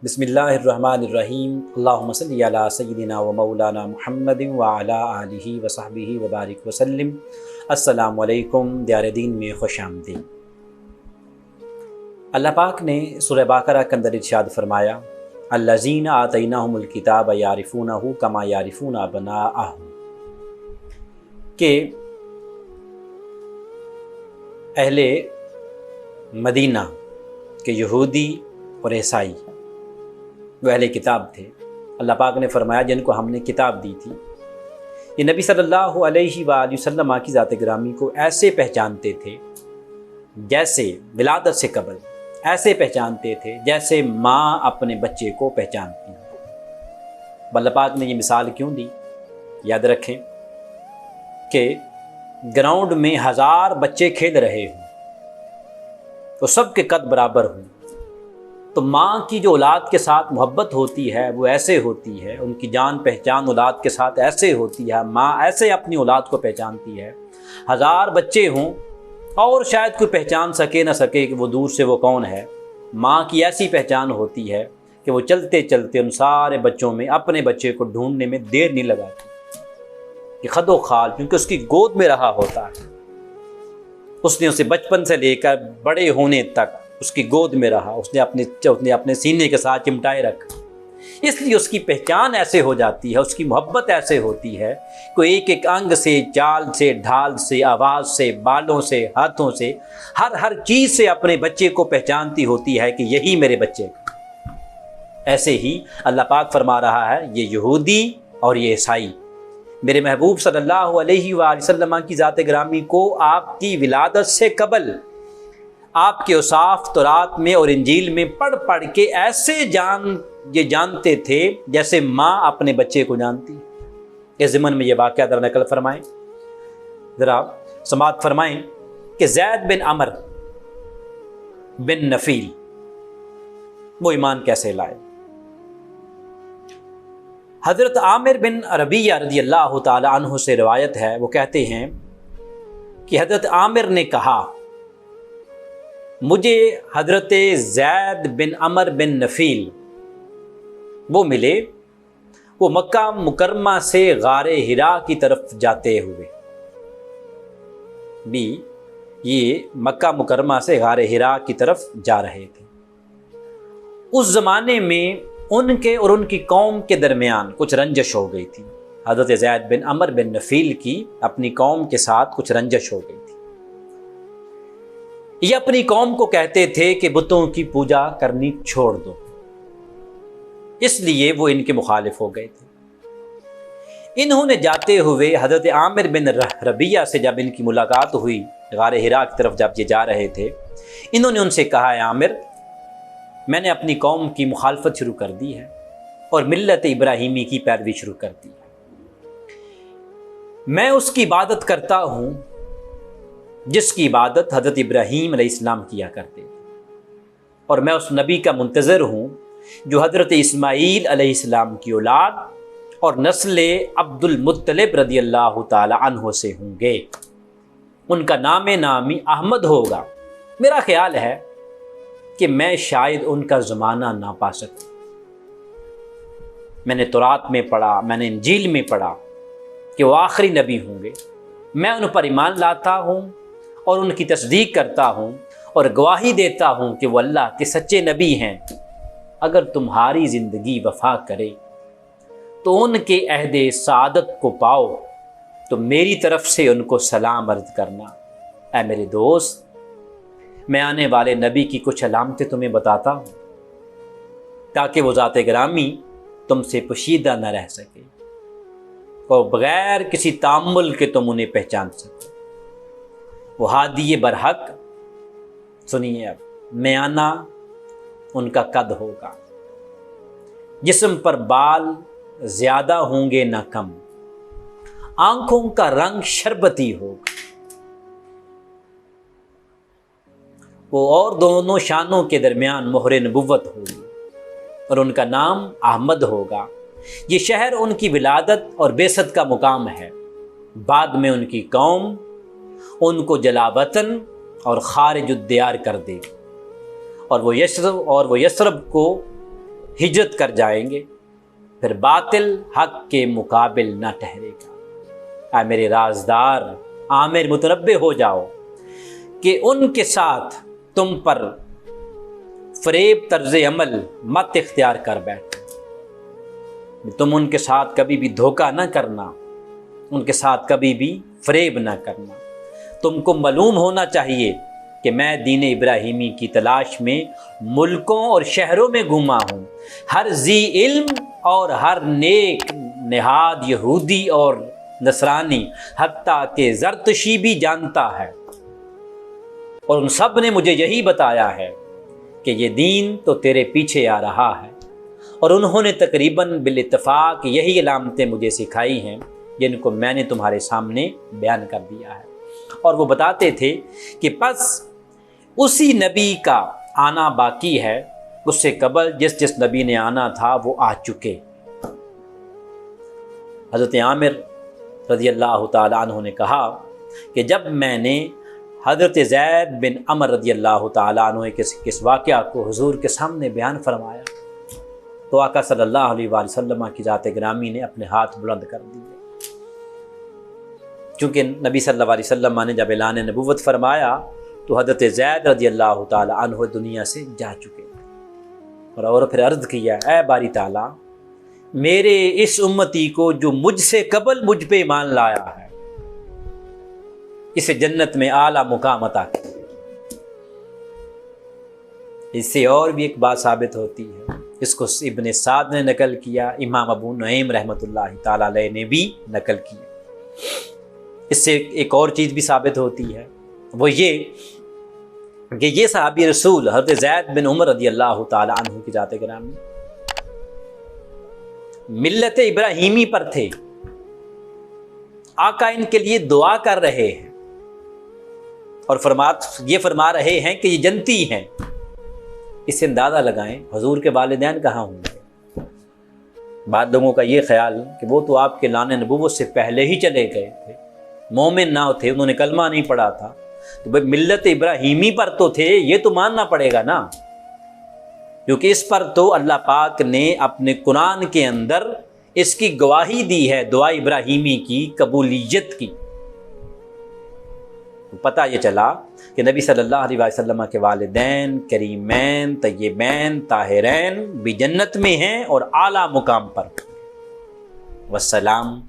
بسم اللہ الرحمن الرحیم، اللہم صلی علی سیدنا و مولانا محمد وعلی آلہ وصحبہ وبارک وسلم۔ السلام علیکم، دیار دین میں خوش آمدید۔ اللہ پاک نے سورہ بقرہ کے اندر ارشاد فرمایا، الذین آتیناہم الکتاب یعرفونہ کما یعرفون ابناءہم، کہ اہل مدینہ کے یہودی اور عیسائی وہ اہل کتاب تھے، اللہ پاک نے فرمایا جن کو ہم نے کتاب دی تھی، یہ نبی صلی اللہ علیہ وآلہ وسلم کی ذات گرامی کو ایسے پہچانتے تھے جیسے ولادت سے قبل، ایسے پہچانتے تھے جیسے ماں اپنے بچے کو پہچانتی ہے۔ اللہ پاک نے یہ مثال کیوں دی؟ یاد رکھیں کہ گراؤنڈ میں 1000 بچے کھیل رہے ہوں تو سب کے قد برابر ہوں، تو ماں کی جو اولاد کے ساتھ محبت ہوتی ہے وہ ایسے ہوتی ہے، ان کی جان پہچان اولاد کے ساتھ ایسے ہوتی ہے، ماں ایسے اپنی اولاد کو پہچانتی ہے۔ 1000 بچے ہوں اور شاید کوئی پہچان سکے نہ سکے کہ وہ دور سے وہ کون ہے، ماں کی ایسی پہچان ہوتی ہے کہ وہ چلتے چلتے ان سارے بچوں میں اپنے بچے کو ڈھونڈنے میں دیر نہیں لگاتی، کہ خد و خال، کیونکہ اس کی گود میں رہا ہوتا ہے، اس نے اسے بچپن سے لے کر بڑے ہونے تک اس کی گود میں رہا، اس نے اپنے سینے کے ساتھ چمٹائے رکھا، اس لیے اس کی پہچان ایسے ہو جاتی ہے، اس کی محبت ایسے ہوتی ہے کہ ایک ایک انگ سے، چال سے، ڈھال سے، آواز سے، بالوں سے، ہاتھوں سے، ہر چیز سے اپنے بچے کو پہچانتی ہوتی ہے کہ یہی میرے بچے کا۔ ایسے ہی اللہ پاک فرما رہا ہے یہ یہودی اور یہ عیسائی میرے محبوب صلی اللہ علیہ وآلہ وسلم کی ذات گرامی کو آپ کی ولادت سے قبل آپ کے اوصاف تورات میں اور انجیل میں پڑھ پڑھ کے ایسے یہ جانتے تھے جیسے ماں اپنے بچے کو جانتی۔ اس ضمن میں یہ واقعہ ذرا نقل فرمائیں، ذرا سماعت فرمائیں کہ زید بن عمر بن نفیل وہ ایمان کیسے لائے۔ حضرت عامر بن ربیعہ رضی اللہ تعالی عنہ سے روایت ہے، وہ کہتے ہیں کہ حضرت عامر نے کہا مجھے حضرت زید بن عمر بن نفیل وہ ملے، وہ مکہ مکرمہ سے غار حرا کی طرف جاتے ہوئے بھی، یہ مکہ مکرمہ سے غار حرا کی طرف جا رہے تھے۔ اس زمانے میں ان کے اور ان کی قوم کے درمیان کچھ رنجش ہو گئی تھی، حضرت زید بن عمر بن نفیل کی اپنی قوم کے ساتھ کچھ رنجش ہو گئی تھی۔ یہ اپنی قوم کو کہتے تھے کہ بتوں کی پوجا کرنی چھوڑ دو، اس لیے وہ ان کے مخالف ہو گئے تھے۔ انہوں نے جاتے ہوئے حضرت عامر بن ربیعہ سے جب ان کی ملاقات ہوئی، غار حرا کی طرف جب یہ جا رہے تھے، انہوں نے ان سے کہا اے عامر، میں نے اپنی قوم کی مخالفت شروع کر دی ہے اور ملت ابراہیمی کی پیروی شروع کر دی ہے۔ میں اس کی عبادت کرتا ہوں جس کی عبادت حضرت ابراہیم علیہ السلام کیا کرتے تھے، اور میں اس نبی کا منتظر ہوں جو حضرت اسماعیل علیہ السلام کی اولاد اور نسل عبد المطلب رضی اللہ تعالی عنہ سے ہوں گے، ان کا نام نامی احمد ہوگا۔ میرا خیال ہے کہ میں شاید ان کا زمانہ نہ پا سکوں۔ میں نے تورات میں پڑھا، میں نے انجیل میں پڑھا کہ وہ آخری نبی ہوں گے، میں ان پر ایمان لاتا ہوں اور ان کی تصدیق کرتا ہوں اور گواہی دیتا ہوں کہ وہ اللہ کے سچے نبی ہیں۔ اگر تمہاری زندگی وفا کرے تو ان کے عہد سعادت کو پاؤ تو میری طرف سے ان کو سلام عرض کرنا۔ اے میرے دوست، میں آنے والے نبی کی کچھ علامتیں تمہیں بتاتا ہوں تاکہ وہ ذات گرامی تم سے پوشیدہ نہ رہ سکے اور بغیر کسی تامل کے تم انہیں پہچان سکو۔ وہ ہادی برحق، سنیے اب، میانہ ان کا قد ہوگا، جسم پر بال زیادہ ہوں گے نہ کم، آنکھوں کا رنگ شربتی ہوگا، وہ اور دونوں شانوں کے درمیان مہر نبوت ہوگی اور ان کا نام احمد ہوگا۔ یہ شہر ان کی ولادت اور بعثت کا مقام ہے۔ بعد میں ان کی قوم ان کو جلا وطن اور خارج الدیار کر دے گی۔ اور وہ یثرب کو ہجرت کر جائیں گے، پھر باطل حق کے مقابل نہ ٹھہرے گا۔ اے میرے رازدار، عامر متنبہ ہو جاؤ کہ ان کے ساتھ تم پر فریب طرز عمل مت اختیار کر بیٹھ، تم ان کے ساتھ کبھی بھی دھوکہ نہ کرنا، ان کے ساتھ کبھی بھی فریب نہ کرنا۔ تم کو معلوم ہونا چاہیے کہ میں دین ابراہیمی کی تلاش میں ملکوں اور شہروں میں گھوما ہوں، ہر ذی علم اور ہر نیک نہاد یہودی اور نصرانی حتیٰ کہ زرتشی بھی جانتا ہے، اور ان سب نے مجھے یہی بتایا ہے کہ یہ دین تو تیرے پیچھے آ رہا ہے، اور انہوں نے تقریباً بالاتفاق یہی علامتیں مجھے سکھائی ہیں جن کو میں نے تمہارے سامنے بیان کر دیا ہے۔ اور وہ بتاتے تھے کہ پس اسی نبی کا آنا باقی ہے، اس سے قبل جس نبی نے آنا تھا وہ آ چکے۔ حضرت عامر رضی اللہ تعالیٰ عنہ نے کہا کہ جب میں نے حضرت زید بن عمر رضی اللہ تعالیٰ عنہ کے اس واقعہ کو حضور کے سامنے بیان فرمایا تو آقا صلی اللہ علیہ وآلہ وسلم کی ذات گرامی نے اپنے ہاتھ بلند کر دیے، چونکہ نبی صلی اللہ علیہ وسلم نے جب اعلان نبوت فرمایا تو حضرت زید رضی اللہ تعالیٰ عنہ دنیا سے جا چکے، اور پھر عرض کیا، اے باری تعالیٰ، میرے اس امتی کو جو مجھ سے قبل مجھ پہ ایمان لایا ہے اسے جنت میں اعلیٰ مقام عطا کر۔ اس سے اور بھی ایک بات ثابت ہوتی ہے، اس کو ابن سعد نے نقل کیا، امام ابو نعیم رحمۃ اللہ تعالیٰ علیہ نے بھی نقل کیا۔ اس سے ایک اور چیز بھی ثابت ہوتی ہے، وہ یہ کہ یہ صحابی رسول حضرت زید بن عمر رضی اللہ تعالیٰ عنہ کی ذات گرامی ملت ابراہیمی پر تھے، آقا ان کے لیے دعا کر رہے ہیں اور یہ فرما رہے ہیں کہ یہ جنتی ہیں۔ اس سے اندازہ لگائیں حضور کے والدین کہاں ہوں گے۔ بعض لوگوں کا یہ خیال کہ وہ تو آپ کے اعلان نبوت سے پہلے ہی چلے گئے تھے، مومن نہ تھے، انہوں نے کلمہ نہیں پڑھا تھا، تو بھائی ملت ابراہیمی پر تو تھے، یہ تو ماننا پڑے گا نا، کیونکہ اس پر تو اللہ پاک نے اپنے قرآن کے اندر اس کی گواہی دی ہے، دعا ابراہیمی کی قبولیت کی۔ پتہ یہ چلا کہ نبی صلی اللہ علیہ وسلم کے والدین کریمین طیبین طاہرین بھی جنت میں ہیں اور اعلیٰ مقام پر۔ والسلام